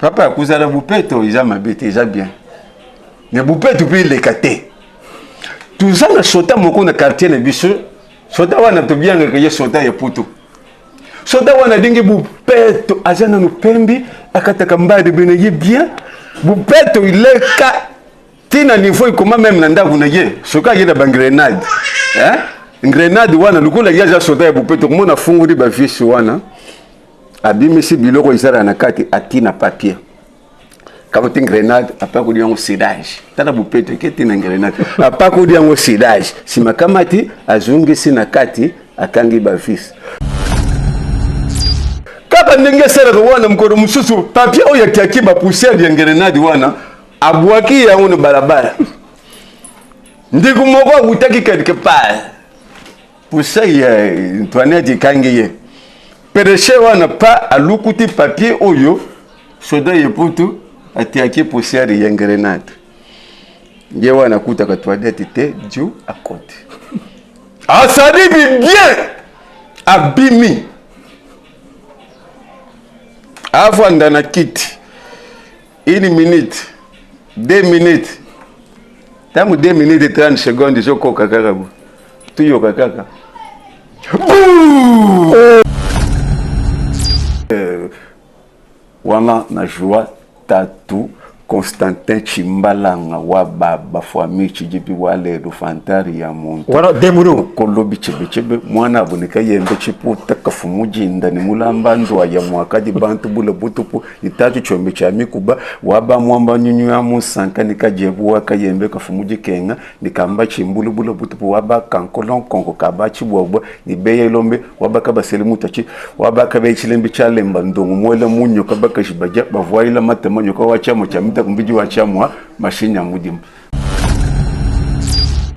Papa, kuzala bupeto, ils ont mabité, ils ont bien. Mais bupeto, puis les catés. Tout ça, on a sauté mon coup de quartier, les bicheux. Sauté, on a tout bien que sauté et poutou. Sauté, on a dingue bupeto, agent nous pembi, akatakamba de bénégie bien. Bupeto, il est cas. Tina niveau, comment même l'anda vous n'ayez. Ce cas, il y a une grenade. Hein? Une grenade, on a le coup, il y a sauté et bupeto, comment on a fondé de bafis, on a. Abimisi biloko izara na kati atina papier. Quand tu grenade, après qu'on dit un cédage. T'as la boupette qui est une grenade. Après qu'on dit un cédage. Si ma kamati azungi si na kati akangi bafis. Kaka ndenge sera wana mkono msusu papier oya kiaki ba poussière ya grenade wana abwaki ya une balabala. Ndiku moko utaki quelque part. Poussière ya Antoinette kangi ye. Péréché wana pas à l'oukuti papier oyo soda yeputu atiaki poussière ya grenade. Ye wana kuta ka toilette te dieu à côté. Ah ça dit bien abimi. Avant dans kit 1 minute 2 minutes. Tamu 2 minutes et 30 secondes je koka kakabu. Tu yo kaka. Wana na joie tatu Constantin Chimbalanga wa baba famille chijipi wale do fantari ya muntu wana demuru kolobi chebe mwana abonika yembe chipu takafumuji ndani mulamba ndo ya mwakadi bantu bule butupu itatu chombe cha mikuba waba mwamba nyunyu ya musankani kajebu wakayembe kafumuji kenga nikamba chimbulu bule butupu waba kankolon kongo kabachi bwabwa nibeye lombe waba kabasele mutachi waba kabe chilembe cha lemba ndongo mwele munyo kabaka shibaja bavwaila matemanyo kwa wachamo cha kumbiji wa chamwa machine ya mudimu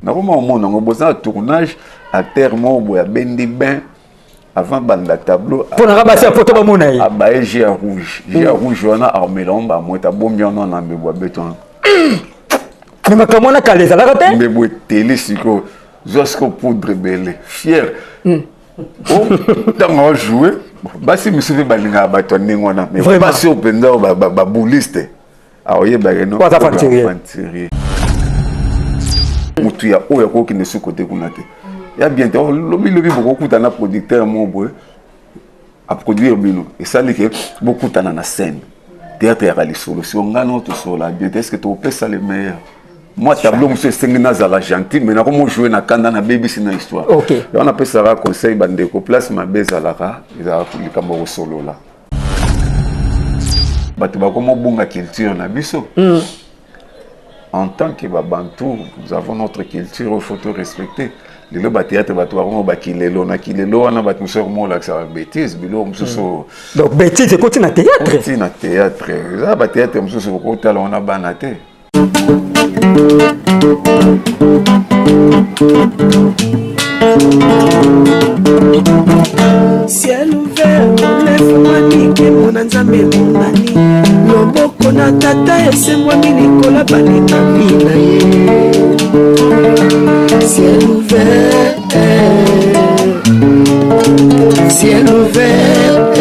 na koma omona ngoboza tournage à terme obo ya bendi ben avant banda tableau pour na basi photo ba mona yi aba gia rouge wana armelomba mota bombiano na mbebo beton ni makamona kaleza la kote mbebo télé siko jusqu'au poudre belé fier oh dans jouer basi misuve balinga bato ningona mais basi openza ba bouliste. Ah oui, bah non. Quoi ça fantirie? Mutu ya oya ko kine su côté kunate. Ya bien te lobi beaucoup kutana producteur mon boy à produire bino et ça que beaucoup tana na scène. Théâtre ya kali solo si on gagne tout solo la bien est-ce que tu peux ça le meilleur. Moi tableau monsieur Sengina za la gentil mais na comme jouer na kanda na baby c'est une histoire. OK. Et on appelle ça conseil bandeko place ma beza la ka ils a pour le kambo solo là. Batu bakoma bunga culture na biso. En tant que Babantou, nous avons notre culture, il faut tout respecter. Les lois théâtre batouarons bakilelo na kilelo na bat musor mo la ça bêtise bilo musoso. Donc bêtise c'est côté na théâtre. Côté na théâtre. Ça ba théâtre musoso ko tala on a banaté. Ciel ouvert, lève-moi nique mon anzambe mon ani. Loboko na tata ese moi milikola balina mina ye. Ciel ouvert, ciel ouvert,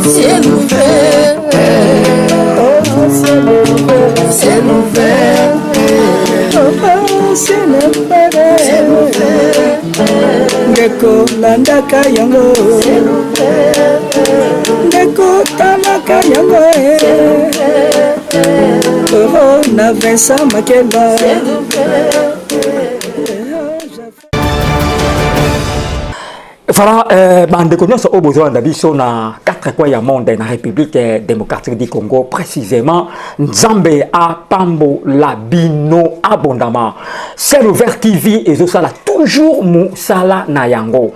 ciel ouvert, oh ciel ouvert, ciel ouvert, oh ciel ouvert, ciel ouvert. Ngeko landaka yango Ngeko tamaka yango Oh na Vincent Makeba Voilà, bande connaissance au besoin d'habiter na 4 coins du monde na République démocratique du Congo précisément Nzambe a pambo la bino abondamment Ciel ouvert TV et ça là toujours musala na yango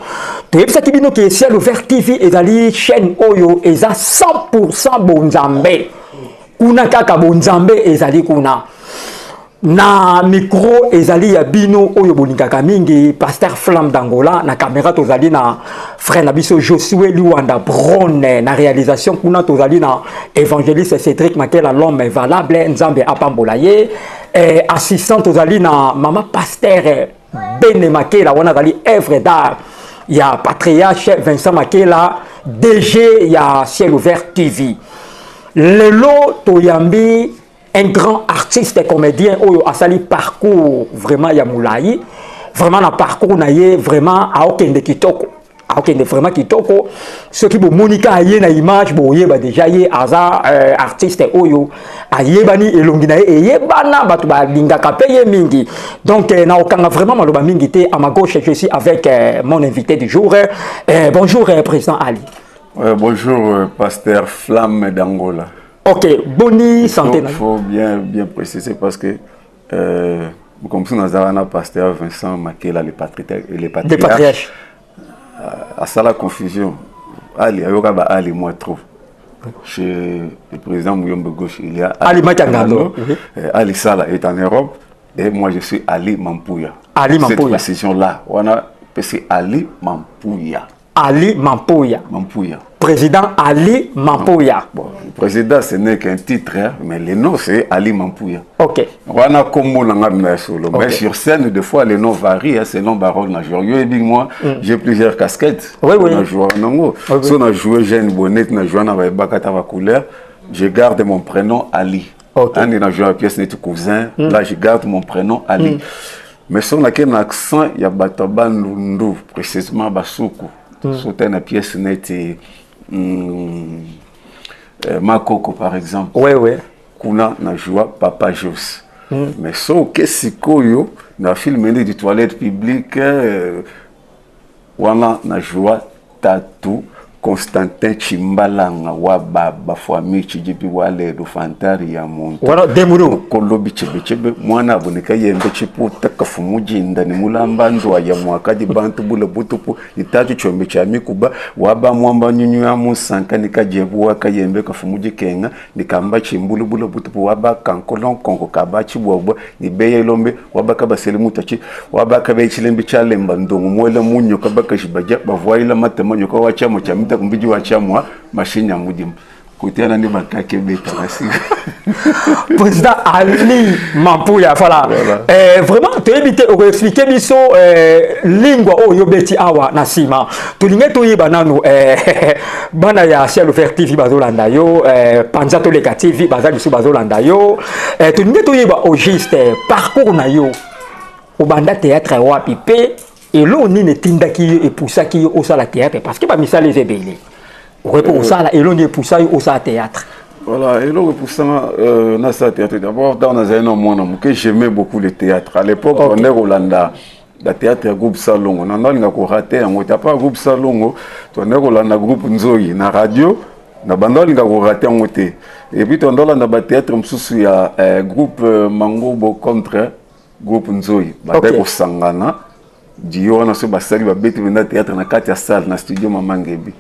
to yebisa kibino ke Ciel ouvert TV ezali chaîne oyo eza 100% bonzambe kuna kaka bonzambe ezali kuna na micro ezali ya bino oyo boningaka mingi Pasteur Flamme d'Angola na caméra tozali na frère na biso Josué Luanda Bronne na réalisation kuna tozali na évangéliste Cédric Makela l'homme valable Nzambe apambola ye assistant tozali na maman Pasteur Bene Makela wana zali œuvre d'art ya patriarche Vincent Makela DG il y a Ciel Ouvert TV. Lelo Toyambi, un grand artiste et comédien, a sali parcours vraiment Yamoulaï, vraiment un parcours naïe vraiment à aucun de kitoko. Ok, vraiment kitoko. Ceux qui Monica aye na image, yeba déjà ye aza artiste oyo ayebani elongina e yebana batu ba linga kapeye mingi. Donc na okanga vraiment maloba mingi te. À ma gauche je suis avec mon invité du jour. Bonjour président Ali. Bonjour pasteur Flamme d'Angola. Ok, boni santé. Il faut bien préciser parce que comme ça nous avons un pasteur Vincent Makela les patriarches. À ça la confusion. Ali, Ali, moi trop. Chez le président Mouyombe Gauche, il y a Ali Makangalo. Ali Sala est en Europe et moi je suis Ali Mampouya. Ali Mampouya. Cette précision-là, on a c'est Ali Mampouya. Ali Mampouya. Mampouya. Président Ali Mampouya. Bon, le président, ce n'est qu'un titre, hein, mais le nom c'est Ali Mampouya. Ok. On a comme solo. Mais sur scène, des fois, les noms varient. Hein, c'est non baroque. Moi, j'ai plusieurs casquettes. Oui, oui. On a joué en Ango. Si on a joué Jeanne Bonnet, on a joué en Bakatava couleur, je garde mon prénom Ali. Ok. On a joué à la pièce Net Cousin. Là, je garde mon prénom Ali. Mais si on a un accent, il y a Bataba Nundu, précisément Basoukou. Sauter une pièce Net Makoko par exemple. Oui, oui. Kuna na joie Papa Jos. Mais so qu'est-ce que na film du toilette publique wana na joie Tatou Constantin Chimbalanga wa baba famille chijipi wale do fantari ya muntu. Wana demuru kolobi chebe mwana aboneka yembe chiputa kafumuji ndani mulamba ndo ya mwakadi bantu bule butupu itatu chombe cha mikuba waba mwamba nyunyu ya musanka nikajebu waka yembe kafumuji kenga nikamba chimbulu bule butupu waba kankolon kongo kabachi bwabwa nibeye lombe waba kabasele mutachi waba kabe chilembe chalemba ndongo mwela munyo kabaka shibaja bavwaila matemanyo kwa wachamo cha mita kumbiji wachamwa machine ya mudimu kutiana ni bakake beta basi. Président Ali Mampouya, voilà. Vraiment, tu as évité de expliquer biso lingua oyo beti awa nasima. Tu linge to yiba nanu bana ya Ciel Ouvert TV bazolanda yo, Panzato Leka TV bazalisu bazolanda yo. Tu linge to yiba au juste parcours na yo. Au banda théâtre wapi pe et l'on ni ne tindaki et poussaki au sala théâtre parce que ba misale zebele. Pour ça, et l'on est poussé au théâtre. Voilà, et l'on est poussé dans ça théâtre. D'abord, dans un homme que j'aimais beaucoup le théâtre. À l'époque, on est Rolanda, le théâtre groupe Salongo. On a raté, on n'a pas groupe Salongo. On est Rolanda groupe Nzoï, na radio, na banda on a raté en côté. Et puis on a le théâtre, il y a groupe Mangobo contre groupe Nzoï. Bataille au Sangana. Dio on a ce basali va bête venir théâtre na Katia salle na studio Mamangebi.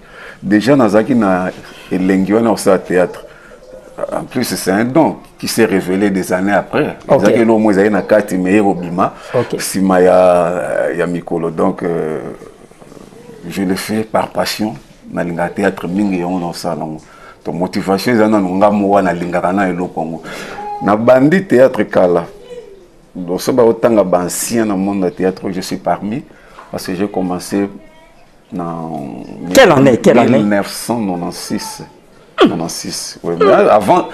Déjà, Nazaki n'a l'enguion au théâtre. En plus, c'est un don qui s'est révélé des années après. Nazaki l'homme où il y a Kati meilleur Obima, Simaya Yamikolo. Donc, je le fais par passion. Na linga théâtre mingi on a salon. Donc motivation c'est na nga mo na linga kana elo Congo. Na bandi théâtre kala. Donc ça va autant nga ancien dans le monde de théâtre je suis parmi parce que j'ai commencé dans quelle année 1996. 96. Oui, mais avant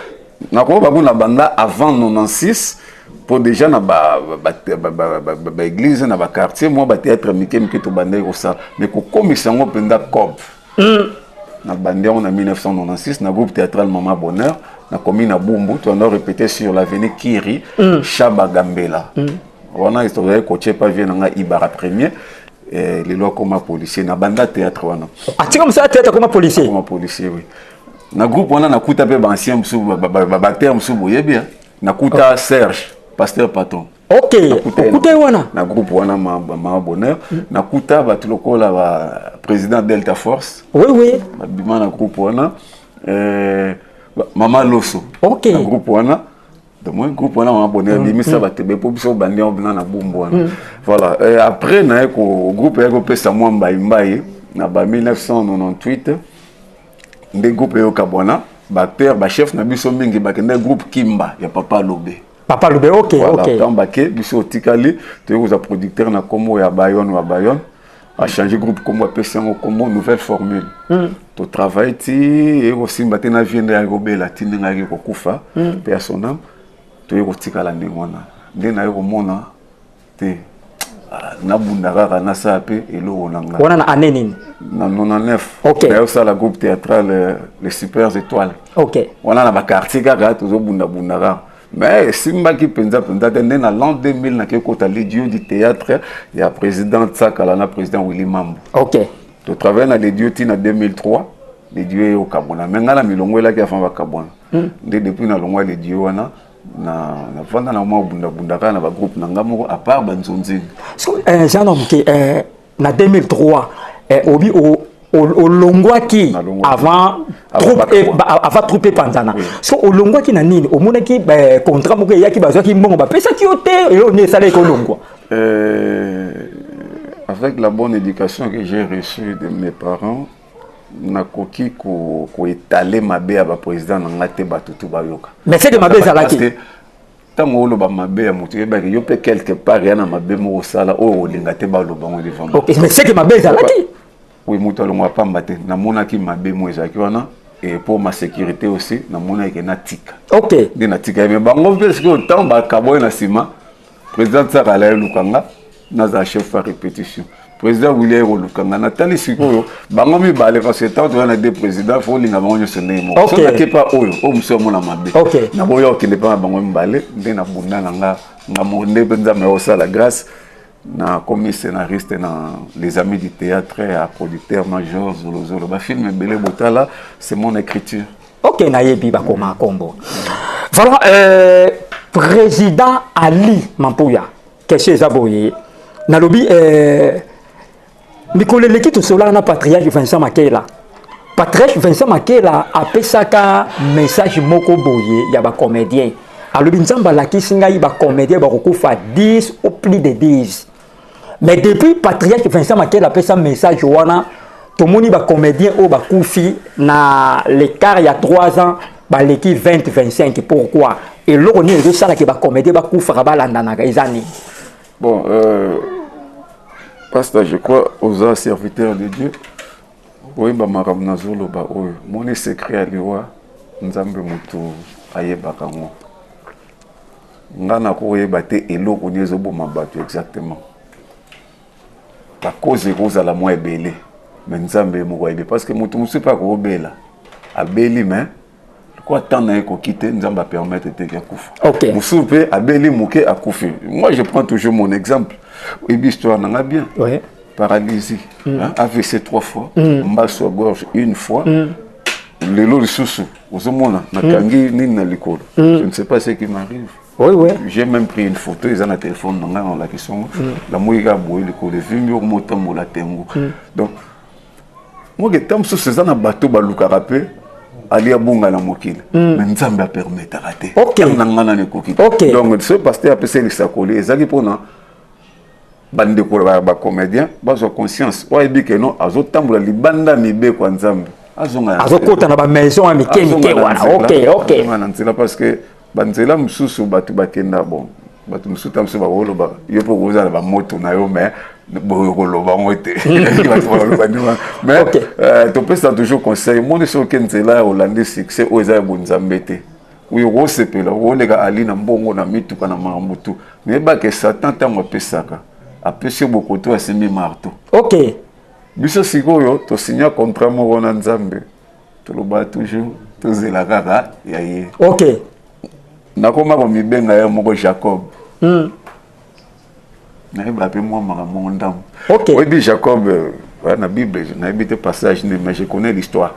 na ko babu na banda avant 96 pour déjà na ba église na ba quartier moi ba théâtre mikem ki to banda ko ça mais ko komisa ngo penda cop. Na bande on a 1996 na groupe théâtral Maman Bonheur na commune à Bumbu tu on a répété sur l'avenue Kiri Chaba Gambela. On a historié coaché pas vient nga Ibara premier et les lois comme policier na banda théâtre wana. Ah tu comme ça théâtre comme policier. Comme policier oui. Na groupe wana na kuta pe ancien msu bactère msu boye bien na kuta Serge pasteur patron. OK. Écoutez wana. Na groupe wana Maman Bonheur na kuta ba tulokola ba président Delta Force. Oui oui. Ba bima na groupe wana Maman Loso. OK. Na groupe wana de moi groupe wana Maman Bonheur bimi ça ba tebe po biso bandi on bina na bumbu wana. Voilà, après na ko groupe eko pesa mwamba imbaye na ba 1998 nde groupe yo kabona ba père ba chef na biso mingi ba kende groupe Kimba ya Papa Lobé. Papa Lobé, OK, voilà, OK. Quand baké biso tikali to yo za producteur na komo ya Bayonne wa Bayonne. a changé groupe comme PCM comme nouvelle formule. Tu travailles et aussi maintenant vient de Robert latine ngaki ko kufa personnel tu es kotika la ndengona ndena yo mona te na bundaka na sape elo onanga on a année nini na 99 OK d'ailleurs ça la groupe théâtral les super étoiles OK on a na quartier kaka tozo bundaka mais simba ki penza na l'an 2000 na kekota l'idiot du théâtre il y a président Tsakala na président Willy Mambo OK tu travailles dans l'idiot en 2003 l'idiot au Kabona mais ngala milongo la ki afamba Kabona depuis na longwa l'idiot wana na vanda na mwa bundaka na ba groupe na ngamo à part banzonzi so Jean Omke na 2003 obi au longwaki avant troupe panzana so au longwaki na nini omonaki contrat moko yaki bazwaki mbongo ba pesa ki ote yo ne sala ko longwa avec la bonne éducation que j'ai reçue de mes parents na koki ko étaler mabe ya ba président na ngate batutu bayoka mais c'est que mabe zalaki tango lo ba mabe ya mutu ba yo pe quelque part yana mabe mo sala o lingate ba lo bango devant OK mais c'est que mabe zalaki oui mutu lo mo pa mbate na mona ki mabe mo ezaki wana et pour ma sécurité aussi na mona ke na tika OK de na tika mais bango parce que autant ba kaboy na sima président Tsakala Lukanga na za chef à répétition président William Olukanga Nathalie Sikoyo bango mi balé parce que tant on a des présidents faut linga bango sonné mo so na kepa oyo o muso mo na mabe na boyo ki ne pas bango mbalé ndé na bunda nga monde benza me osa la grâce na comme scénariste na les amis du théâtre à producteur major Zolo ba film belé botala c'est mon écriture OK na yebi ba koma kombo voilà président Ali Mampuya qu'est-ce zaboye na lobi Mikole leki to sola na patriarche Vincent Makela. Patriarche Vincent Makela a pesaka message moko boye ya ba comédien. Alobi nzamba la kisinga yi ba comédien ba kokufa 10 ou plus de 10. Mais depuis patriarche Vincent Makela pesa message wana to moni ba comédien o ba kufi na l'écart il y a 3 ans ba leki 20 25 pourquoi et loko ni de ça la ke ba comédien ba kufa ba landana ka izani. Bon pasteur, je crois aux serviteurs de Dieu. Oui, bah maramna zolo ba oyo. Mon secret aliwa nzambe mutu ayebaka ngo. Ngana ko yeba te eloko nyezo bo mabatu exactement. La cause est cause à la moins belé. Mais nzambe mo yebe parce que mutu musu pas ko bela. Abeli mais quoi tant na ko quitter nzamba permettre te kufa. OK. Musu pe abeli muke akufi. Moi je prends toujours mon exemple. Oui, l'histoire n'en a bien. Oui. Paralysie. AVC 3 fois. Mbasso à gorge 1 fois. Le lot de sous-sous. Aux hommes, je ne sais pas ce qui m'arrive. Oui, oui. J'ai même pris une photo. Ils ont un téléphone dans la question. La mouïga bouille, le col de vimio, motam, la tengo. Donc, moi, je suis sous un bateau, balouka rapé. Ali abunga na mokile mais nzambe a permettre rater OK donc ce pasteur a passé le sakoli ezali pona bande ko ba comédien bazo conscience wa ebi que non azotambola libanda mibe kwa nzambe azokota na ba maison a mikemike wana OK na nzela parce que banzela mususu batu bakenda bon batu mususu tamso ba wolo ba yo po goza ba moto na yo mais mais tu peux toujours conseiller moi sur kenzela Hollande succès aux abonzambete oui rosepela olega ali na mbongo na mitu kana mamutu mais ba que Satan tango pesaka apesi beaucoup to asimi marteau OK biso sikoyo to signer contrat mo na nzambe to lo ba toujours to zela kaka ya ye OK nakoma ko mibenga ya moko Jacob OK. Oui, dit Jacob, dans la Bible, je n'ai pas passage, mais je connais l'histoire.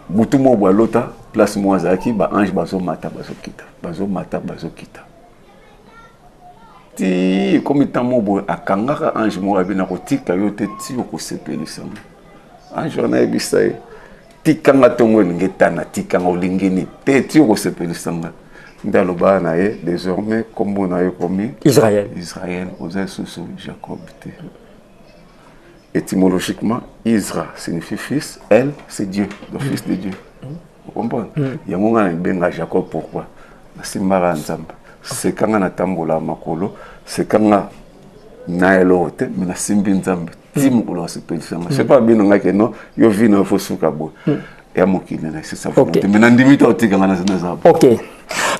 Boutumo Walota, place Moazaki, ange bazo mata bazo kita. Ti comme étant mobo akangaka ange mo abina ko tika yo te ti ko sepelisa. Ange na ebisai tikanga tongo ngeta tikanga olingeni te ti ko sepelisa. Ndaloba na ye désormais comme on a commis Israël aux sous Jacob. Étymologiquement Isra signifie fils, elle c'est Dieu, le fils de Dieu. Vous comprenez? Yango ngana benga Jacob pourquoi? Simbara nzamba. C'est quand na tambola makolo, c'est quand na elote, mais na simbi nzamba ti mokolo wa sepelisa c'est pas bien nga ke non yo vino fo suka bo ya mokili na c'est ça volonté mais nandimi to tika ngana za OK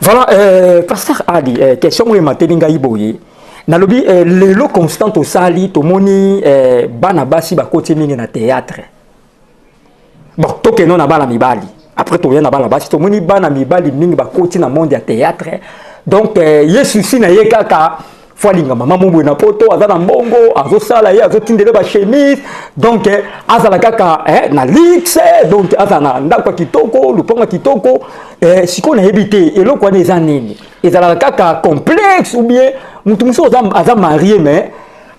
voilà pasteur Adi question mo matelinga iboye nalobi lelo constant au sali to moni bana basi ba koti mingi na théâtre bon to ke non na bala mibali après to na bala basi to moni bana mibali mingi ba koti na monde ya théâtre donc yesu si na ye kaka folinga mama mobwe na poto azana mbongo azosala ye azotindele ba chemise donc azala kaka na lix donc azana ndako kitoko luponga kitoko siko na ebité eloko wana eza nini ezala kaka complexe ou bien mutu muso aza marié mais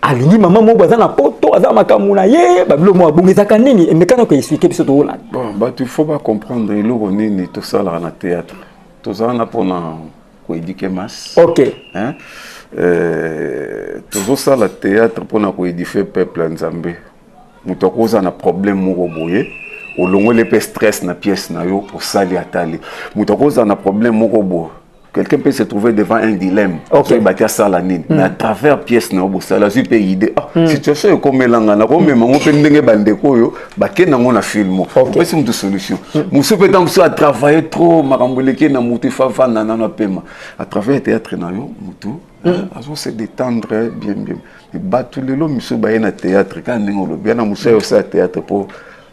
alingi mama mobwe azana poto azana makamuna ye babilo mo bongezaka nini emekana ko expliquer biso to la bon bah tu faut pas comprendre eloko nini to sala na théâtre to zana pona ko éduquer masse OK hein toujours ça le théâtre pour nous édifier peuple nzambe mutu akoza na problème moko boye olongo le stress na pièce na yo pour sali atali mutu akoza na problème moko boye quelqu'un peut se trouver devant un dilemme OK batia sala nini mais à travers pièce na bo sala su pe idée situation comme elanga na ko mema ngo pe ndenge bandeko yo bakena ngo na film OK c'est une solution musu pe tam à travailler trop makamboleke na mutu fa na na pema à travers théâtre na yo mutu azo se détendre bien mais batu lelo miso ba na théâtre quand ndengolo bien na muso yo sa théâtre pour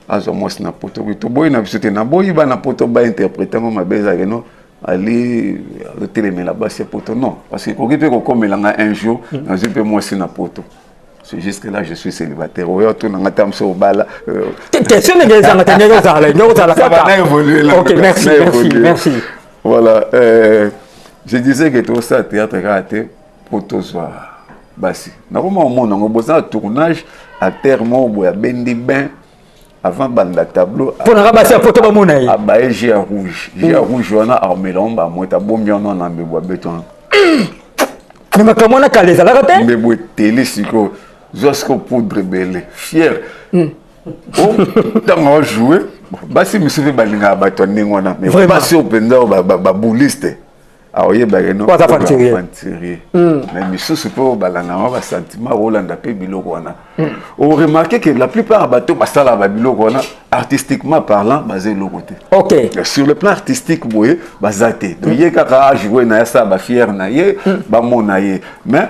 azo mos na poto to boy na biso te na boy ba na poto ba interpréter mo mabeza que non aller le télémé là-bas c'est poto non parce que okipe ko komelanga un jour na je peux moi c'est na poto c'est juste que là je suis célibataire oyo to na ngata mso bala question ne ngeza ngata ngeza ça va évoluer là OK merci voilà je disais que tout ça théâtre raté poto soir basi na comment on a besoin tournage à terme au ya bendi ben avant banda tableau pour na rabasi photo ba mona yi abaye j'ai rouge wana armelomba moita bombi on na mbebo beton ni makamona kaleza la kate mbebo télé siko jusqu'au poudre belé fier oh tant jouer basi monsieur balinga bato ningona mais basi openda ba bouliste aoye bageno kwa fantiri mais misusu po balanga ba sentiment rolanda pe biloko wana on remarqué que la plupart bateau basala ba biloko wana artistiquement parlant basé le côté OK sur le plan artistique boye bazate donc ye kaka jouer na ça ba fier na ye ba mona ye mais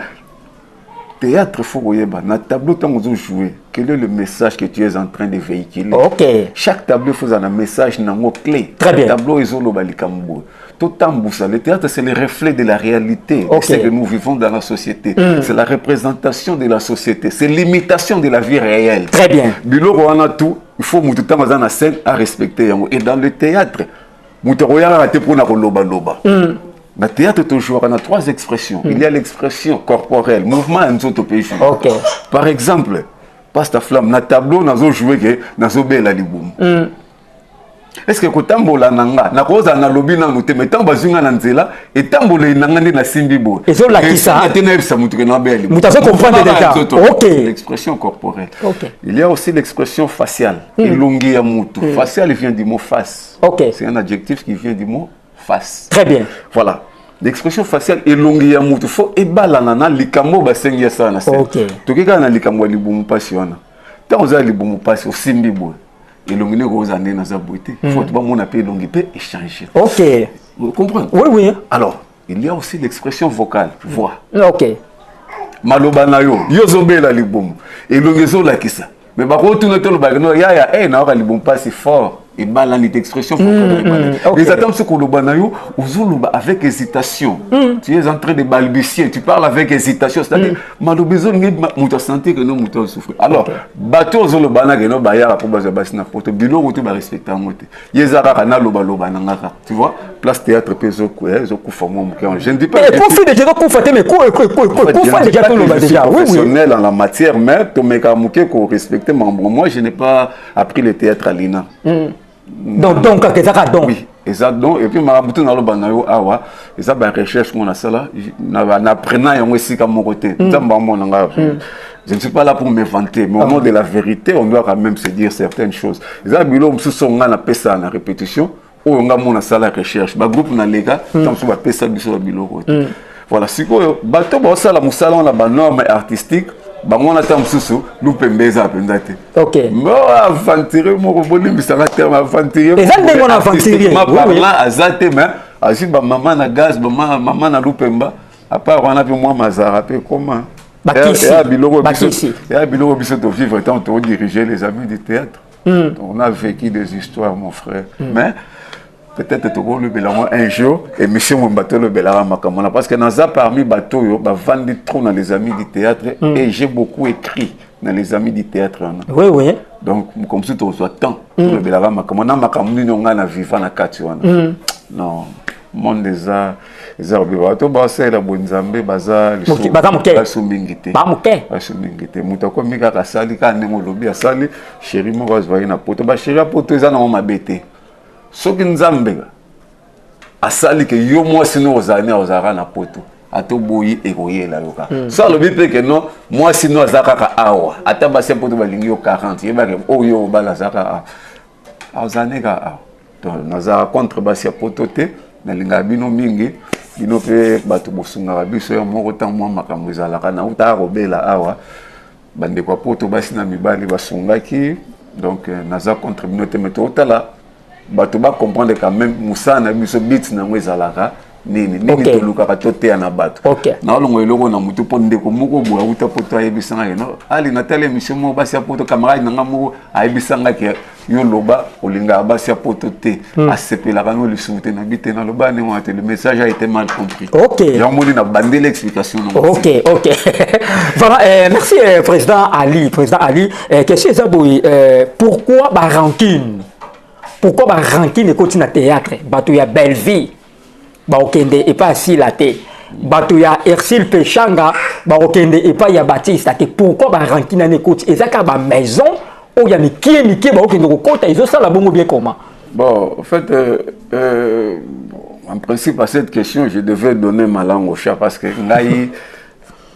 théâtre faut boyeba na tableau tant vous jouer quel est le message que tu es en train de véhiculer OK chaque tableau faut un message na mot clé très bien tableau izolo balikambo le théâtre, c'est le reflet de la réalité de ce que nous vivons dans la société. C'est la représentation de la société. C'est l'imitation de la vie réelle. Très bien. Biloko on a tout. Il faut que tout dans la scène à respecter. Et dans le théâtre, pour loba loba. Dans le théâtre, toujours, on a trois expressions. Il y a l'expression corporelle, mouvement et nous OK. Par exemple, Pasteur Flamme, dans le tableau, nous avons joué que nous avons joué la liboum. Est-ce que kotambola nanga na koza na lobi na note metan bazunga na nzela et tambola nanga ndi na simbibo et so la kisa atena ebisa mutu ke na beli mutu azo comprendre déjà OK l'expression corporelle il y a aussi l'expression faciale elongi ya mutu facial vient du mot face OK c'est un adjectif qui vient du mot face très bien voilà l'expression faciale elongi ya mutu faut ebalana na likambo basengi ya sana OK tokeka na likambo libumu pasi wana tant oza libumu pasi o simbibo et l'ongné rose année dans sa beauté. Faut pas mon appel longue peut échanger. OK. Vous comprenez? Oui. Alors, il y a aussi l'expression vocale, voix. OK. Maloba na yo, yo zombe la libum. Et l'ongézo la kisa. Mais par contre, tout le bagno ya na ora libum pas si fort. Et balani d'expression vocale. Les attentes ce que le banayo, uzuluba avec hésitation. Tu es en train de balbutier, tu parles avec hésitation, c'est-à-dire malobezo ngi muta santé que nous muta souffrir. Alors, bateau zolo bana que no bayara pour baza basina poto bilo route ba respecter moté. Yezara kana loba loba nangaka. Tu vois? Place théâtre peso ko zo ku formo mo. Je ne dis pas mais pour faire des gens conforter mais quoi faire des gâteaux loba déjà. Oui professionnel en la matière mais to meka muke ko respecter membre. Moi je n'ai pas appris le théâtre à l'INA. Donc oui exactement et puis marabutu na loba na yo awa eza ba recherche mon sala na prenant yango esika mon côté nzamba mona nga je ne suis pas là pour m'inventer mais au nom de la vérité on doit quand même se dire certaines choses eza bilo msuso nga na pesa na répétition o nga mona sala recherche ba groupe na lega tant so ba pesa biso ba bilo côté voilà siko bato ba sala musala na ba norme artistique bango na tam susu lupembeza pendate OK mo aventurer mo ko bisanga terme aventurer eza ndengo na aventurer ma parlant azate mais asi ba maman na gaz ba maman na lupemba à part on a vu moi mazara pe comment ya biloko biso de vivre tant de diriger les amis du théâtre. On a vécu des histoires mon frère mais peut-être tout le bélarant un jour et monsieur mon bateau le bélarant makamona parce que dans parmi bateau yo ba vendre trop dans les amis du théâtre et j'ai beaucoup écrit dans les amis du théâtre. Oui donc comme si tu soit temps le bélarant makamona makamoni nga na vivant na kati wana non monde des arts les arts bato ba c'est la bonne nzambe baza le sumbingité ba moke sumbingité mutako mika ka sali ka ndemo lobi asali chéri mo ba na poto ba chéri poto eza na mabete soki nzambe asali ke yo mwasi no ozani ozara na poto ato boyi ekoyela yoka so alobi pe ke no mwasi no azaka ka awa ata basi poto balingi yo 40 yeba ke oyo bala zaka ozani ka awa donc nazara contre basi poto te na linga bino mingi bino pe bato bosunga biso yo moko tan mwa makambo ezalaka na uta robela awa bande kwa poto basi na mibali basungaki donc naza contre bino te meto otala bato ba comprendre quand même musana biso bit na ngwezalaka nini tolukaka toteya na bato na olongo eloko na mutu mpo ndeko moko boya uta poto ayebisanga ye no ali natala émission moko basi ya poto camarade nanga moko ayebisangaki yo loba olingaka basi ya poto te asepelaka no lisusu te na bi te na loba ndenge wana te le message a été mal compris yamoni na bande l'explication ok voilà merci président Ali question eza boye pourquoi ba rancune continue na théâtre bato ya Belleville ba okende et pas si la té bato ya Ercile Pechanga ba okende et pas ya Baptiste te pourquoi ba rancune na côté ezaka ba maison o ya mikie ba okende ko kota izo sala bongo bien comment bon en fait en principe à cette question je devais donner ma langue au chat parce que ngai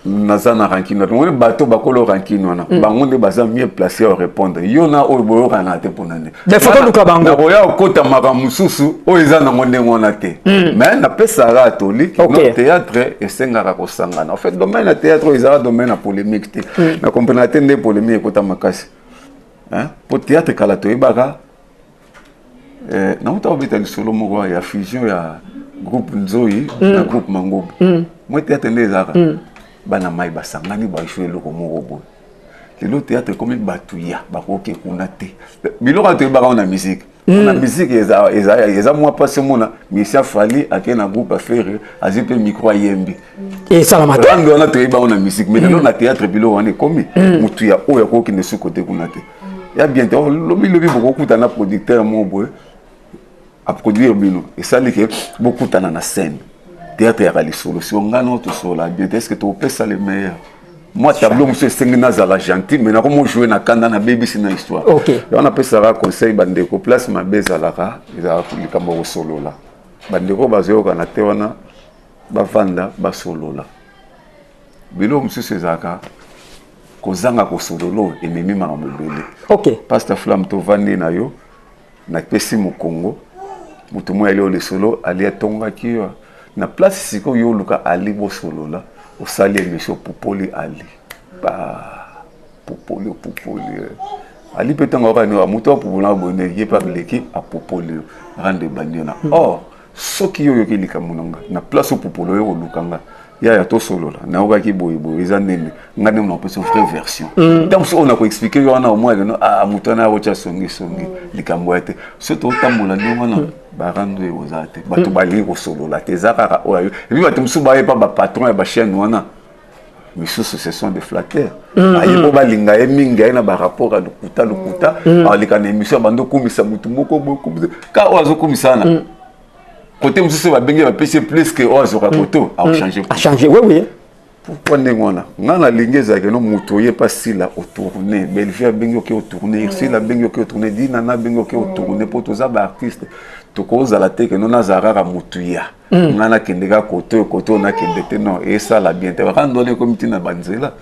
nazana rancune on bato bakolo rancune wana bango nde baza mieux placé à répondre yona oyo boyo kana te ponane mais photo luka bango na boya okota makamususu o eza na monde ngona te mais na pesa catholique no théâtre esengaka kosangana en fait domaine na théâtre ezara domaine na polémique te na comprendre te nde polémique ekota makasi hein pour théâtre kala to ebaka na uta obita lisolo moko ya fusion ya groupe Nzoyi na groupe Mangobu moi théâtre nde ezara bana mai basangani ba jouer le moko boy le théâtre comme batuya ba koke kuna te biloko to ba na musique na musique eza moi pas mona Misia Fali akena groupe affaire azipe micro yembi et salamata ndo na to ba na musique mais dans na théâtre biloko wana komi mutuya oya koke ne su côté kuna te ya bien te lobi beaucoup kuta na producteur mo boy à produire bino et ça que beaucoup tana na scène théâtre ya kali solution ngano to sola bien est-ce que tu peux ça le meilleur moi tableau monsieur sengina za la gentil mais na comme jouer na kanda na baby c'est une histoire on appelle ça conseil bandeko place ma beza la ka eza likambo solo la bandeko bazo kana te wana bavanda ba solo la bilo monsieur sezaka kozanga ko solo lo ememi makambo bele pasteur flamme to vandi na yo na pesi mu Congo mutu mo ali ole solo ali atonga ki na place siko yo luka ali bo solo la au sali émission Popoli Ali ba Popoli Ali petanga ba no muto popula bonne ye par l'équipe à Popoli rende banyona soki yo ki likamunanga na place au Popolo yo lukanga ya to solo la na oka ki boy eza nene ngane na peut vraie version donc on a ko expliquer yo na au moins no muto na rocha songi likambo ete surtout tambola ndonga na barando ozate bato bali ko solo la tezaka oyo et puis bato musuba pas ba patron ya ba chaîne wana misusu ce sont des flatteurs ayi ko balinga e minga na ba rapport à lukuta alika na émission bando komisa mutu moko ka ozo komisa na côté mususu ba bengi ba pc plus que ozo ka koto a changer oui pourquoi ndengona ngana lingeza ke no mutu ye pas si la tourner Belleville bengi ke tourner ici la bengi ke tourner dina na bengi ke tourner pour tous ba artiste to koza la te ke no nazara ka mutu ya ngana kendeka koto na kendete non et ça la bien te ba ndone comité na banzela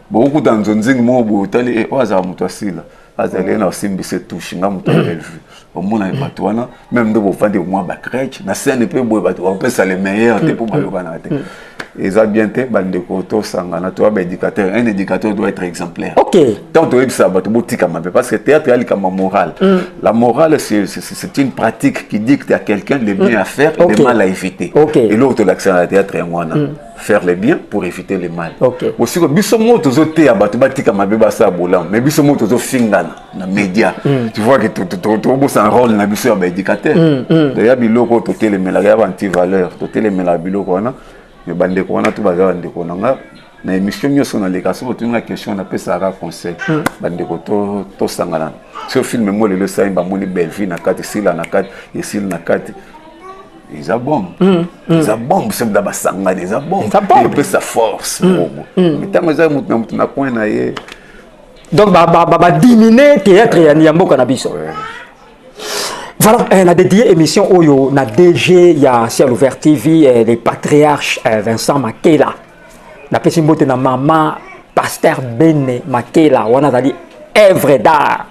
beaucoup dans nzonzingi mo bo tali e oza mutu asila azali na simbi se touche nga mutu Belleville au mona bato wana même de bo fandi au moins ba crèche na scène pe bo bato on peut ça les meilleurs te pour ba yokana te et ça bien te bande koto sangana toi éducateur, un éducateur doit être exemplaire. OK. Tant que ça va te boutique parce que théâtre il y a morale. La morale c'est une pratique qui dicte à quelqu'un le bien à faire et le mal à éviter. Et l'autre l'accent à la théâtre est moi faire le bien pour éviter le mal. Aussi que bisomo tozo te abatu batika mabeba sa bolam mais bisomo tozo fingana na média. Tu vois que tout c'est un rôle na biso ya éducateur. D'ailleurs biloko to tele melaga anti valeur, to tele melaga biloko na mais bande ko na to baza bande ko na na émission nyoso na lekaso to na question na pesa ra conseil bande ko to sangana. Ce film mo le sa imba moni belle vie na kati sila na kati et sila na kati. Ils a bombe. Ils a bombe, c'est d'abord sangana, ils a bombe. Et puis sa force. Mais tant que ça na coin na ye. Donc ba diminuer théâtre ya Niambo Cannabis. Voilà, on a dédié émission Oyo, na DG ya Ciel Ouvert TV les patriarches Vincent Makela. Na pesimbote na maman pasteur Bene Makela, on a dali œuvre d'art.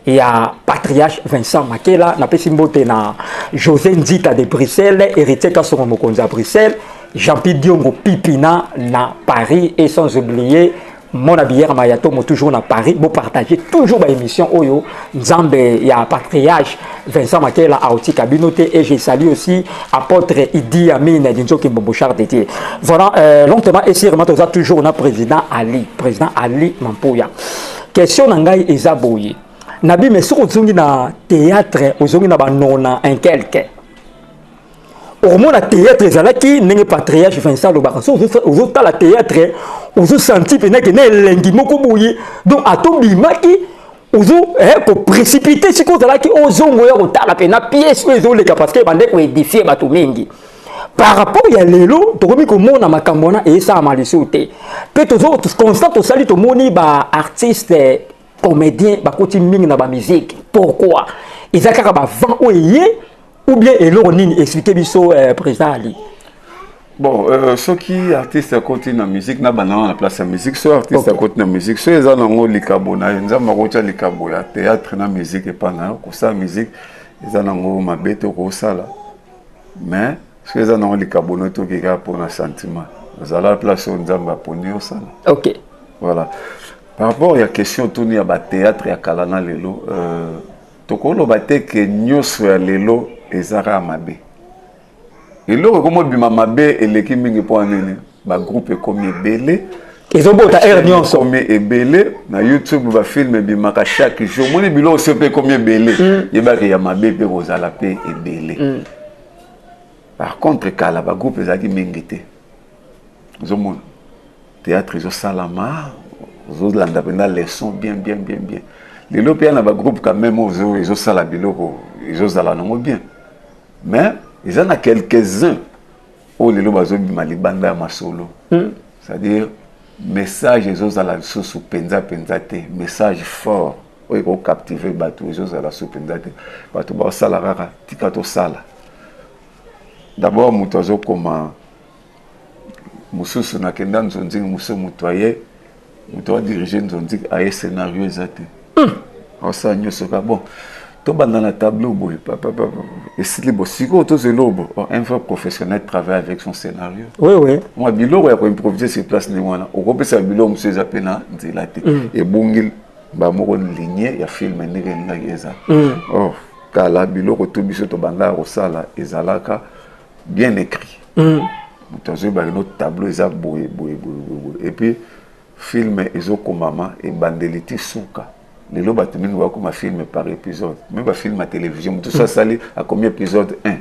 Il y a patriarche Vincent Makela, na pesimbote na José Nzita de Bruxelles, héritier Kasongo Mokonza à Bruxelles, Jean-Pierre Diongo Pipina na Paris et sans oublier mon habillère Mayato mo toujours na Paris, vous partagez toujours ma émission Oyo Nzambe, il y a patriarche Vincent Makela à Oti Kabinote et je salue aussi apôtre Idi Amin d'Inzoki Mbombochar Dédié. Voilà, longtemps et sûrement toujours na président Ali Mampoya. Question nangai ezaboye. Nabi mais si on na théâtre, on na banona un quelque. Au moins la théâtre ezalaki nenge patriarche Vincent Lobaka. So on la théâtre, on senti pena que ne lengi moko boye. Donc atobimaki ozo ko précipiter si ko zalaki ozongo ya kotala pena pièce ozo le parce que bande ko édifier bato mingi. Par rapport à lelo, tokomi ko mona makambo na esa amaliso te. Pe tozo constant to sali to moni ba artiste comédien bakoti mingi na ba musique. Pourquoi? Ils a kaka ba vent oyé ou bien eloro nini expliquer biso président Ali. Bon, ceux qui artistes continuent la musique na banana la place la musique, ceux artistes continuent la musique, ceux ils ont likabo na nzamba ko tia likabo ya théâtre na musique et pas na ko sa musique, ils ont mabete ko sala. Mais ceux ils ont likabo no to kika pour un sentiment. Vous allez la place nzamba pour ni sala. OK. Voilà. Par rapport à la question tourner à théâtre et à Kalana Lelo, tokolo bate que nyoso ya lelo ezara mabe. Et là comme bima mabe et l'équipe mingi pour nene, ba groupe comme ebele. Ils ont bota air nyonso comme ebele na YouTube ba film bima ka chaque jour. Moni bilo se pe comme ebele. Yeba ke ya mabe pe kozala pe ebele. Par contre kala ba groupe ezaki mingite. Zomon théâtre zo salama. Vous avez la leçon bien. Les Lopéens ont un groupe quand même, ils ont ça la biloko, ils ont ça la non bien. Mais ils en ont quelques-uns où les Lopéens ont malibanda à masolo. C'est-à-dire, message, ils ont la sous penzate, message fort, où ils ont captivé bateau, ils ont la sous penzate. Bateau, bah, ça la rara, tikato sala. D'abord, moutazo comme Moussou na kenda nzonzi Moussou moutoyer. On doit diriger nos à un scénario exact. Ça bon. Tout dans la tableau, et si les bossico, tous les lobes, un vrai professionnel travaille avec son scénario. Oui. Moi, bilo, il a improvisé sur place. On peut faire bilo, monsieur Zapena, et bongil, mon lignée, il y a film, oh, car la bilo, tout biso to banda, au sala, et zalaka, bien écrit. Notre tableau, et puis, film ezo komama et bandeliti souka les loba temini wa comme film par épisode même pas film à télévision tout ça salé à combien épisode 1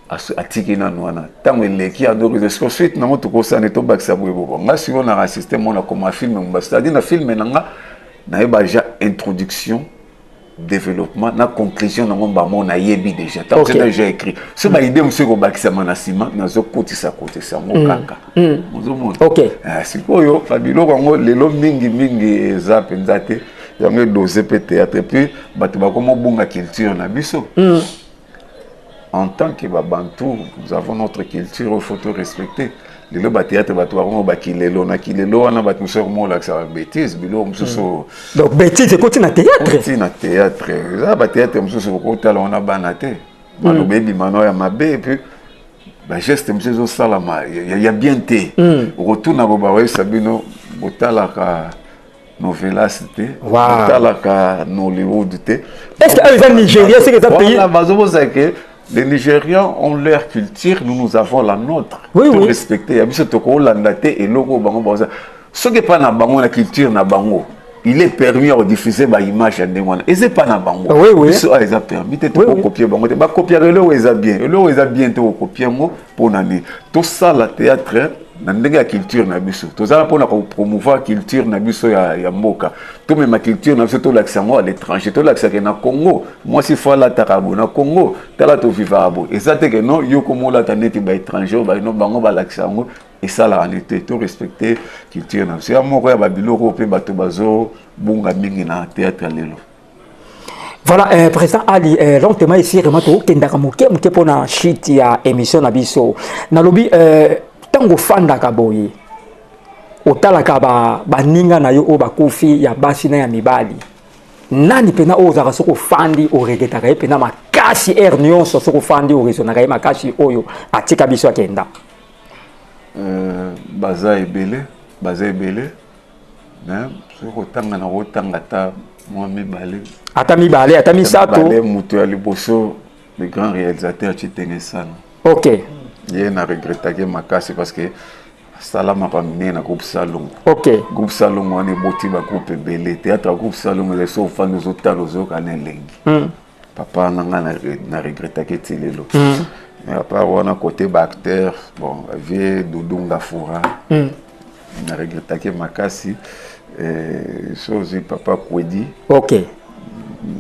à tikina noana tant les qui a donc ensuite na moto ko ça ne to baksa bobo nga si on a assisté mon comme un film c'est-à-dire na film na ba ja introduction développement na conclusion na ngomba mona yebi déjà tant que déjà écrit ce ba idée monsieur ko bakisa manasima na zo kotisa mo kaka OK sikoyo fabilo ngo lelo mingi eza penzate yango doser pe théâtre puis bato ba komo bunga culture na biso en tant que babantou nous avons notre culture il faut tout respecter les lois théâtre batouaront bakilelo na kilelo wana bat musor mo la ça bêtise bilo mususo donc bêtise continue na théâtre ça ba théâtre mususo ko tala on a banate mano baby mano ya mabe et puis ba geste monsieur salama il y a bien té retourna bo ba sabino botalaka novelas té botalaka Nollywood té. Est-ce que les Nigériens c'est que ça pays que les Nigérians ont leur culture, nous avons la nôtre. Oui, faut oui. respecter. Il y a ce toko landaté et logo bango. Ce qui pas na bango la culture na bango. Il est permis de diffuser ma image à Ndengwana. Et c'est pas na bango. Oui, oui. Ça ils a permis de copier bango. Ba copier le où ils a bien. Le où ils a bien te copier mo pour nani. Tout ça la théâtre na ndenge ya culture na biso. Tout ça pour na promouvoir culture na biso ya mboka. Tout même ma culture na biso to l'accent à l'étranger. To l'accent na Congo. Moi si fois la tarabo na Congo, tala to vivabo. Et ça te que non yo comme la taneti ba étranger ba no bango ba l'accent. Et ça là en été tout respecter culture na biso. Ya moko ya ba biloko pe bato bazo bunga mingi na théâtre lelo. Voilà, président Ali, lentement ici, Remato, Kendaka Mouké, Mouké pour la chute ya émission na biso. Na lobby, tango fanda kaboyi. Otalaka ba ninga na yo o ba kofi ya basi na ya mibali. Nani pena o zaka soko fandi o regeta ka pena makasi ernion so soko fandi o rezo na ka makasi oyo atika biso akenda. Baza ebele. Na soko tanga na otanga ta moi mibale. Ata misato. Mibale mutu ya liboso le grand réalisateur Chitengesana. OK. Il a regretté makasi parce que Salama pas mené na groupe Salon. OK. Groupe Salon on est boti ba groupe belé théâtre groupe Salon les so fan nous autres lozo kanelengi. Papa nanga na regretté que tilelo. Mais à part on a côté ba acteur bon vie Dodunga Fura. Na regretté que makasi chose papa Kwedi. OK.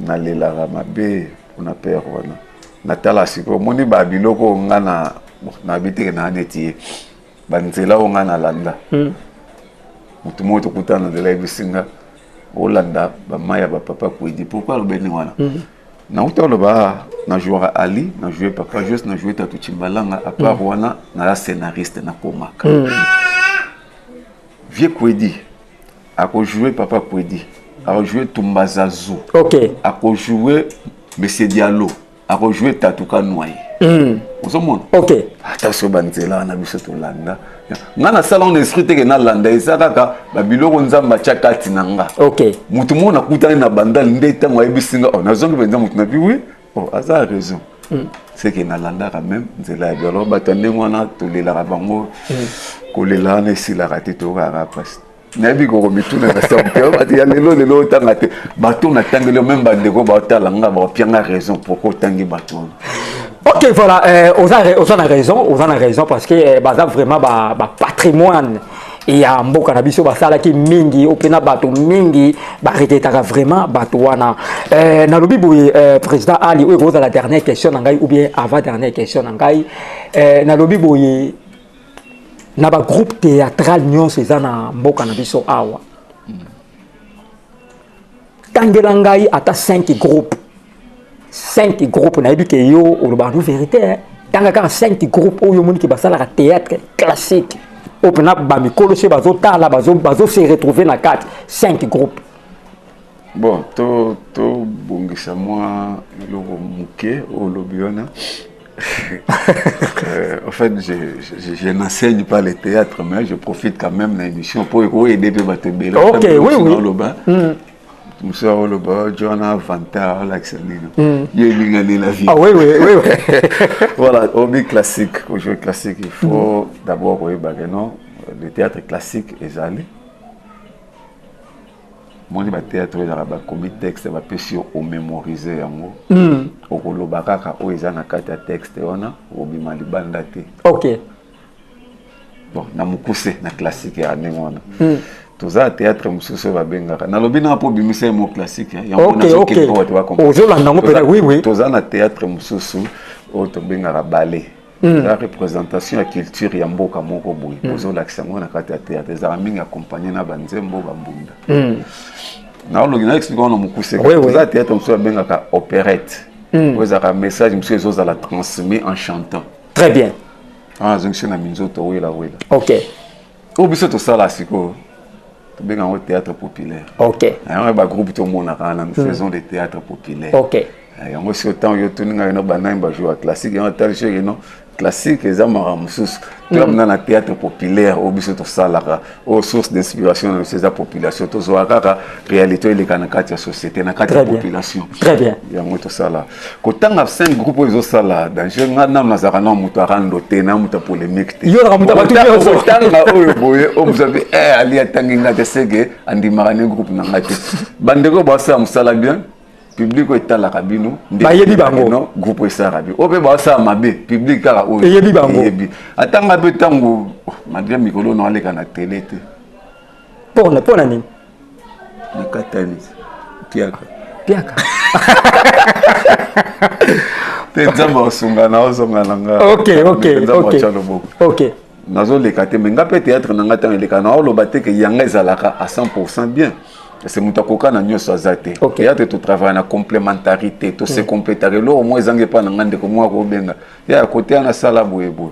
Na lela mabe on a peur wana. Natala siko moni ba biloko ngana na bitike na neti banzela ngana landa mutu moto kutana de la bisinga olanda ba maya ba papa Kwedi pourquoi le beni wana na utolo ba na jouer Ali na jouer papa juste na jouer Tatu Chimbalanga à part wana na la scénariste na komaka vieux Kwedi a ko jouer papa Kwedi a jouer Tumbazazu OK a ko jouer Monsieur Diallo a rejoué Tatouka Noye. Vous savez, OK. Attention, Banzela, on a vu ce Tolanda. Dans le salon d'esprit, il y a un Landa, il y a un biloko nzamba chaka tinanga. OK. Mutumo na kutana na bandal ndeta ngwa ebisinga. On a zongo benza mutuna bi oui. Oh, ça a raison. C'est que na Landa quand même, nzela biolo batande ngwana tolela bango. Kolela na sila raté to ra passe. Nabi ko mituna na sampe ba ya lelo tangate bato na tangelo même bandeko ba talanga ba pianga raison pourquoi tangi bato. OK voilà on a raison parce que baza vraiment ba patrimoine et ya mboka na biso basala ki mingi opena bato mingi ba retetaka vraiment bato wana na lobi boye président Ali ou vous la dernière question ngai ou bien avant dernière question ngai na lobi boye na ba groupe théâtral nyonso eza na mboka na biso awa tangela ngai ata 5 groupes na yebi ke yo oloba no vérité tanga ka 5 groupes oyo moni ki basala théâtre classique opena ba mikolo se bazotala bazo se retrouver na 5 groupes. Bon to bongisa moi le muke o lobiona. En fait, je n'enseigne pas le théâtre, mais je profite quand même de l'émission pour aider les bateaux. OK, oui. Monsieur Oloba, Johanna Vanta, Laxanino. Il y a la vie. Ah oui. Voilà, hobby classique. Pour jouer classique, il faut d'abord, le théâtre classique est allé. Moi, je théâtre, j'ai commis texte, je vais sur au mémoriser en haut. Au kolobaka, au ezana kata texte, on a au bimalibandate. OK. Bon, na mukuse na classique ya nengona. Tout ça théâtre mususu va bengaka. Na lobi na po bimisa mo classique ya OK. Oui. Tout ça na théâtre mususu o to bengaka ballet. La représentation ya culture ya mboka moko boy. Ozo lakisanga na kata théâtre za mingi accompagner na banzembo bambunda. Na ologina expliquer na mukuse. Tout ça théâtre mususu va bengaka opérette. Vous avez un message monsieur Zoza la transmis en chantant. Très bien. Ah, je na minzoto wela. OK. Au biso to sala siko. To benga au théâtre populaire. OK. Un ba groupe to mona kana nous faisons des théâtres populaires. OK. Yango si autant yo tuninga no banai ba jouer classique en tel chez no classique eza maramususu tozamona na théâtre populaire oyo biso tosalaka oyo source d'inspiration na biso eza population tozwa kaka réalité eleka na kati ya société na kati ya population yango tosala kotanga 5 groupe oyo ezosala danger nga nanu nazalaka na moto arando te na moto polémique te kotanga oyo boye oyo mosabi ali atangi nga te seke andimaka ne groupe na nga te bandeko basala mosala bien public etalaka bino bayebi bango groupe esalaka bino oyo mpe basala mabe public kaka oyo eyebi bango atanga mpe ntango malgré mikolo na aleka na tele te mpona nini na katani piaka te nzambe osungana ozongana nga ok nazoleka te me nga mpe théâtre na nga ntango eleka na oloba te ke yanga ezalaka à 100% bien c'est moto akoka na nyonso aza te théâtre totravaille na complémentarité tose complétare eloko moko ezangi epa na nga ndeko moko akobenga ya kote ya nasala boyeboye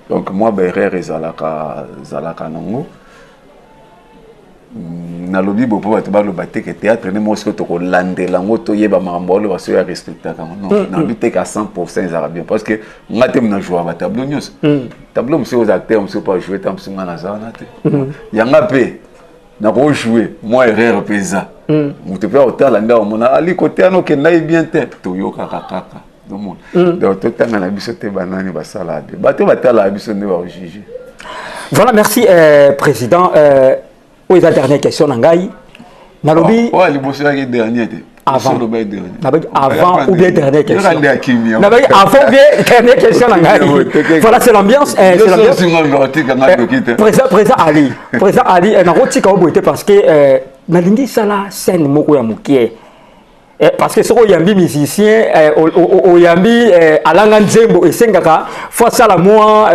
donc mwa baerreur ezalaka nango nalobi bo mpo bato baloba te ke théâtre nde moko sikoyo tokolandela yango toyeba makambo olo baso ya respectaka yango non nalobi te ke à 100% ezalaka bien parce que nga te mna joua batableau nyonso tableau mosuku oza acteur mosuku mpo ajoue ta mosuku nga naza wana te yanga mpe nakojouer mwa erreur mpe eza moto mpe otala nde omona ali kote wana okenda ye bien te toyokaka kaka domona donc totanga na biso te banani basala bien bato batalaka biso nde baojuge. Voilà, merci président. Où est la dernière question Nangai Nalobi. Oh, les boss là dernier. Avant ou bien dernière question. Avant ou bien dernière question Nangai. Voilà, c'est l'ambiance. Président Ali. Président Ali, na roti ka oboité parce que nalingi sala scène moko ya mukie. Parce que ce qu'on yambi musicien, au yambi alanga nzembo et sengaka fois ça la moi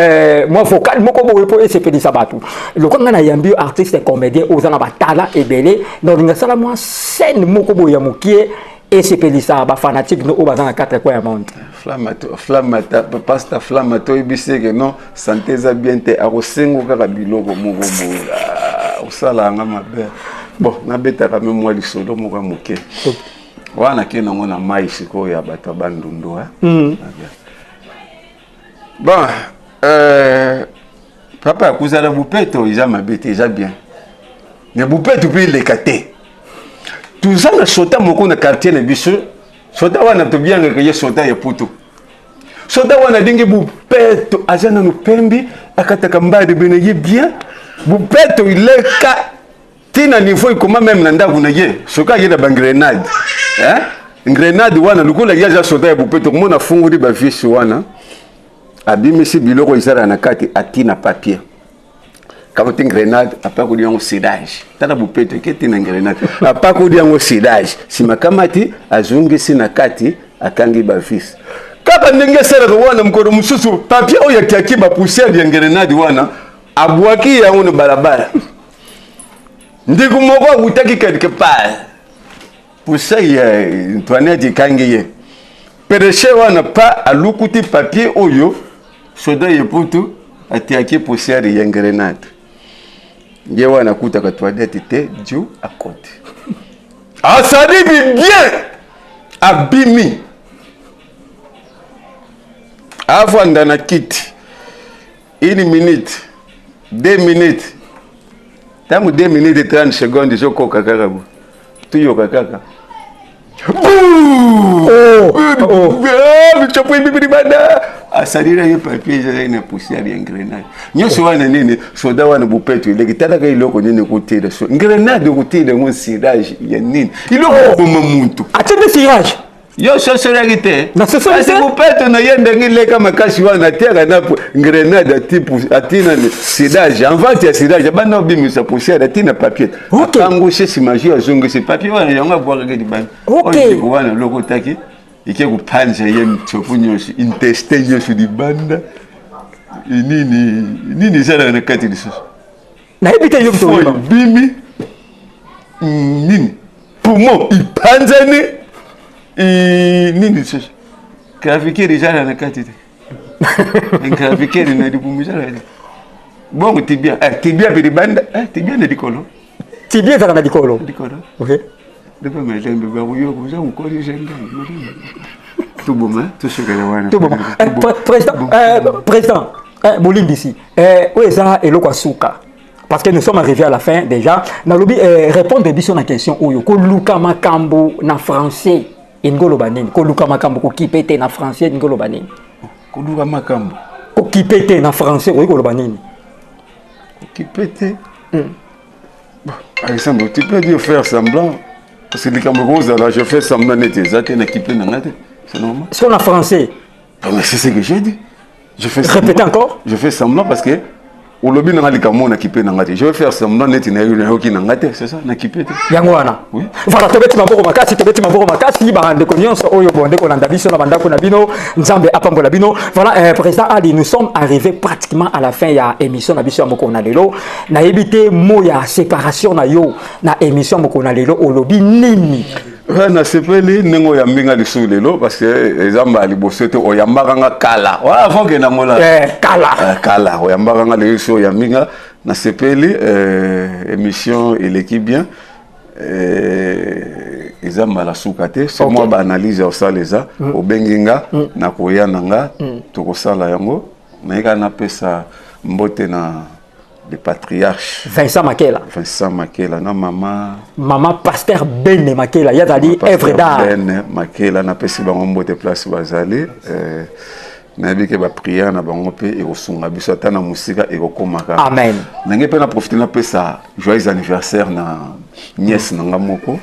vocal moko bo po et c'est pédi sabatu. Le quand on a yambi artiste et comédien aux ana batala et belé donc nga sala moi scène moko bo yamukie et c'est pédi ça ba fanatique no bazana 4 quoi ya monde. Flamata pasta flamato ibise que non santé za bien te akosengo kaka biloko moko bo osala nga mabe. Bon na beta ka même moi lisolo moko mukie. Wana kena ngona mai siko ya bato bandundu bon papa kuzala bupeto iza mabete iza bien ne bupeto pe lekate tuzanga sota moko na quartier na biso sota wana to bien que ye sota ya puto sota wana dingi bupeto azana no pembi akataka mbade bene ye bien bupeto ileka tina niveau comment même na ndaku na ye soka ye na bangrenade grenade wana lukula yaza soda ya bupeto komona funguli ba viesi wana abimisi biloko izara na kati atina papier kama tin grenade apako diango sidage tala bupeto keti na grenade apako diango sidage simakamati azungisi na kati akangi ba viesi kaka ndenge sera wana mkono mususu papier oya kiaki ba poussière ya grenade wana abwaki yango na barabara ndiku moko utaki quelque part pour ça Antoinette kangiye pereche wana pa alukuti papier oyo soda yeputu atiaki poussière ya grenade ye wana kutaka Antoinette te dieu à côté asalibi bien abimi avanda na kiti 1 minute 2 minutes tangu 2 minutes et 30 secondes jokoka kakabu tuyoka kaka michopo ibibiri bada asalira ye papier ya na poussière ya grenade nyoso wana nini soda wana bupeto ile talaka iloko nini kutida so grenade kutida ngo sirage ya nini iloko boma muntu atende sirage yo sosora gite na sosora c'est bupeto na yende ngile kama kashi wana tega na grenade type atina sirage en vente ya sirage bana obimisa poussière atina papier akango chez magie azongo ce papier wana yanga boire ke dibana okay wana loko taki ike kupanja ye mchofu nyoshi intestin nyoshi dibanda nini sana na kati diso na ebite yo kutoba bimi nini poumon ipanzane nini sasa grafikiri jana na kati grafikiri na dipumisha la bongo tibia tibia bilibanda tibia na dikolo tibia za na dikolo dikolo okay depuis mais j'aime bien vous yo vous en connaissez Tout bon, hein? Tout ce que tout bon. Président, Boulim d'ici. Où est ça et l'Okwasuka? Parce que nous sommes arrivés à la fin déjà. Nalobi répondre à la question où ko luka makambo na français ingolo banini. Ko luka makambo ko kipete na français ingolo banini. Ko luka makambo. Ko kipete na français ko ingolo banini. Ko kipete. Par exemple, tu peux dire faire semblant. Parce que les Camerounais, là, je fais semblant d'être exact, c'est normal. C'est en français. Mais c'est ce que j'ai dit. Répétez encore. Je fais semblant parce que au lobby n'a je vais faire semblant d'être c'est ça, Yangwana. Oui. Voilà, tobeti maboko makasi bande konionso oyo bonde ko landa biso na bandako na bino nzambe apambola bino. Voilà, président Ali, nous sommes arrivés pratiquement à la fin ya émission na biso moko na lelo. Na ebité mo ya séparation na yo na émission moko na lelo au lobby nini. Na sepeli nengo ya mbinga lisu lelo parce que ezamba libosote oyambaka nga kala. Voilà, avant que na mola. Kala oyambaka nga lisu ya mbinga na sepeli émission et l'équipe bien ezamba la soukate c'est moi ba analyse au saleza au benginga na koya nanga to kosala yango na eka na pesa mbote na le patriarche Vincent Makela na maman pasteur Ben Makela yazali œuvre d'art Ben Makela na pesi bango mbote place bazali na bike ba prière na bango pe e kosunga biso ata na musika e kokomaka amen nange pe na profiter na pesa joyeux anniversaire na nièce nanga moko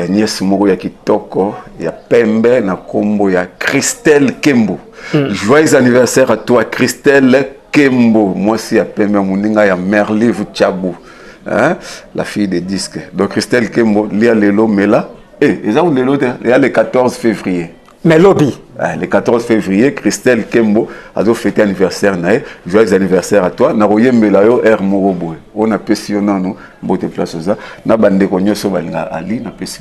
nièce moko ya kitoko ya pembe na kombo ya Christelle Kembo joyeux anniversaire à toi Christelle Kembo, moi aussi à Pembe Mouninga ya Merlive Tchabou, hein? La fille des disques. Donc Christelle Kembo, Lia Lelo Mela, ils ont le 14 février. Melobi. Le 14 février, Christelle Kembo a fêté anniversaire nae, joyeux anniversaire à toi. Naroye Melayo R Moroboe. On a pessionnant nous, bote place ça. Na bande konyo so balinga Ali, na pessi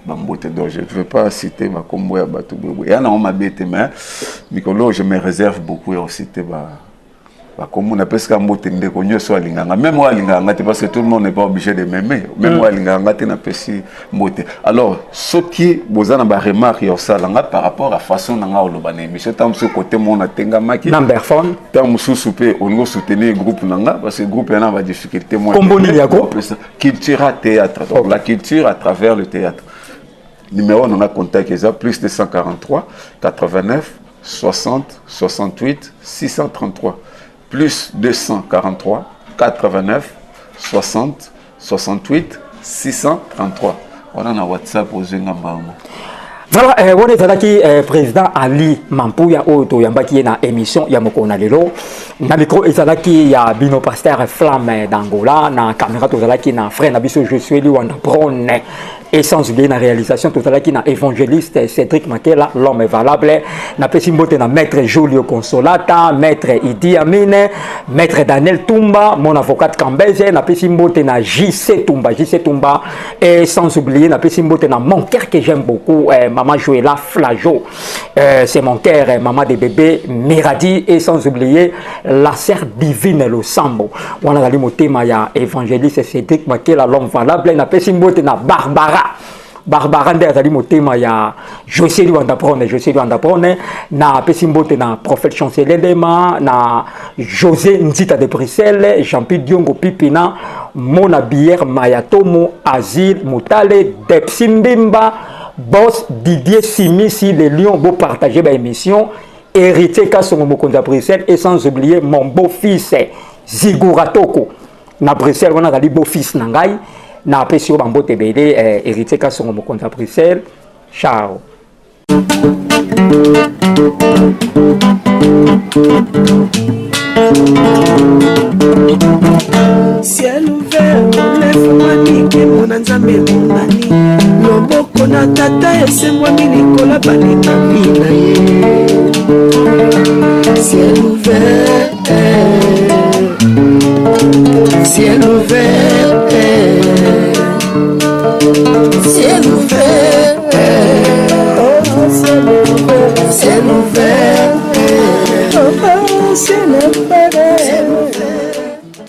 bambote d'or. Je ne veux pas citer ma combo ya batu bobo. Ya na on m'a bête mais Mikolo, je me réserve beaucoup à citer comme on appelle ça mbote ndeko nyoso alinganga même moi alinganga parce que tout le monde n'est pas obligé de m'aimer même moi alinganga te na pesi mbote alors ce qui bozana ba remarque yo salanga par rapport à façon nanga olobane monsieur tam ce côté mon atenga maki number phone tam mususu pe on soutenir groupe nanga parce que groupe yana ba difficulté moi culture théâtre donc la culture à travers le théâtre numéro on a contact ça plus de 143 89 60 68 633 plus 243 89 60 68 633. On a un WhatsApp aux Zengambango. Voilà, on est avec président Ali Mampouya Oto Yambaki na émission Yamokona Lelo. Na micro ezalaki ya Bino Pasteur Flamme d'Angola, na caméra tozalaki na frère Nabiso Josué Liwanda Bron. Et sans oublier la réalisation tout à l'heure qui na évangéliste Cédric Makela, l'homme est valable. Na pesimbote na maître Julio Consolata, maître Idi Amine, maître Daniel Tumba, mon avocat Kambeze, na pesimbote na JC Tumba, et sans oublier na pesimbote na mon cœur que j'aime beaucoup, maman Joëla Flajo, c'est mon cœur, maman des bébés Miradi, et sans oublier la sœur divine le Sambo. On a le thème ya évangéliste Cédric Makela, l'homme valable, na pesimbote na Barbara nde azali motema ya José Liwanda Prone na pesimbote na prophète chancelier Lema na José Nzita de Bruxelles Jean-Pierre Diongo Pipina Mona Bière Mayatomo Azil Moutale Depsimbimba Boss Didier Simisi les Lions beau partager ba émission héritier Kasongo Mokonza Bruxelles et sans oublier mon beau-fils Ziguratoko na Bruxelles on a ali beau-fils nangai na pesio bambote bele héritier Kasongo Mokonza Bruxelles. Ciao. Ciel ouvert, lève-moi nike mon nzambe monani loboko na tata esemwa milikola balinga mina ye ciel ouvert